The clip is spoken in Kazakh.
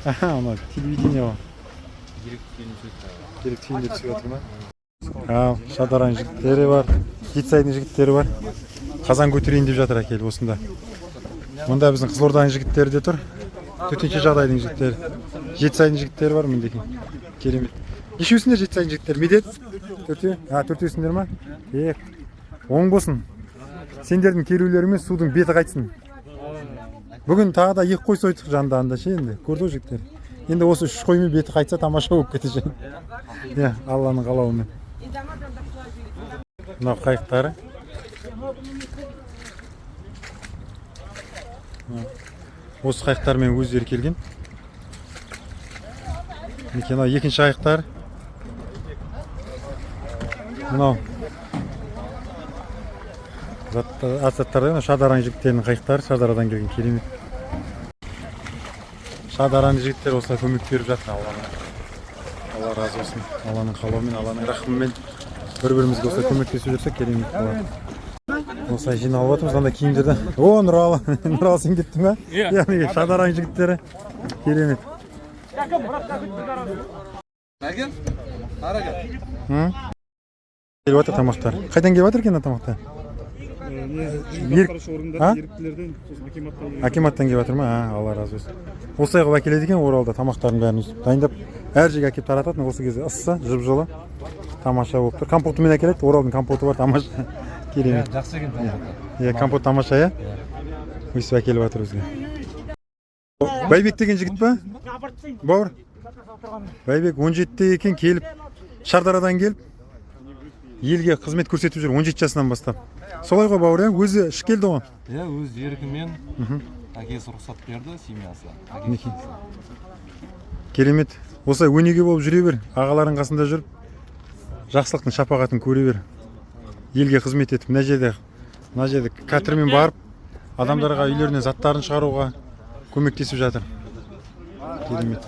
Ана телевидение бар. Керек түйіндер түсіп жатыр ма? Шадаран жігіттері бар, Жетісайдың жігіттері бар. Қазан көтерейін деп жатыр әкел осында. Мұнда біздің Қызылорданың жігіттері де тұр. Төтенше жағдайдың жігіттері. Жетісайдың жігіттері бар міндекен. Керемет. Нешеусіңдер Жетісайдың жігіттері? Медет? Төртеу? Төртеусіңдер ма? Оң болсын. Сендердің келулерімен судың беті қайтсын. Бүгін тағы да 2 қой сойдық жандарында ше енді. Көрді жігіттер. Енді осы 3 қоймен беті қайтса тамаша болып кетecek. Алланың қалауымен. Мынау қайықтары. Осы қайықтармен өздері келген. Мекен екінші қайықтар. Мынау аттар Шадаран жігіттерінің қайықтары, Шадарадан келген керемет. Шадаран жігіттер осылай көмек беріп жатыр. Алла разы болсын. Алланың қалауымен, Алланың рахымымен бір-бірімізге осылай көмектесіп жүрсек керемет болады. Осылай жиналып жатырмыз, анда киімдерді. Нұралы, Нұралы сен кеттің ба? Яғни Шадаран жігіттері керемет. Келіп жатыр тамақтар. Қайдан келіп жатыр екен тамақтар? Акиматтан келіп жатыр ма? Алла разы болсын. Осылай қылып әкеледі екен Оралда тамақтардың бәрін дайындап, әр жерге әкеліп тарататын. Осы кезде ысса, жып-жылы, тамаша болып тұр. Компотымен әкеледі, Оралдың компоты бар, тамаша. Керемет. Жақсы екен компот. Компот тамаша, өйстіп әкеліп жатыр өзге. Байбек деген жігіт па? Бауыр. Байбек 17-те екен, келіп, Шардарадан келіп, елге қызмет көрсетіп жүр 17 жасынан бастап. Солай ғой бауыр, өзі іш келді ғой. Өз еркімен әкесі рұқсат берді, семьясы. Керемет. Осылай өнеге болып жүре бер, ағалардың қасында жүріп, жақсылықтың шапағатын көре бер. Елге қызмет етіп, мына жерде катермен барып, адамдарға үйлерінен заттарын шығаруға көмектесіп жатыр. Керемет.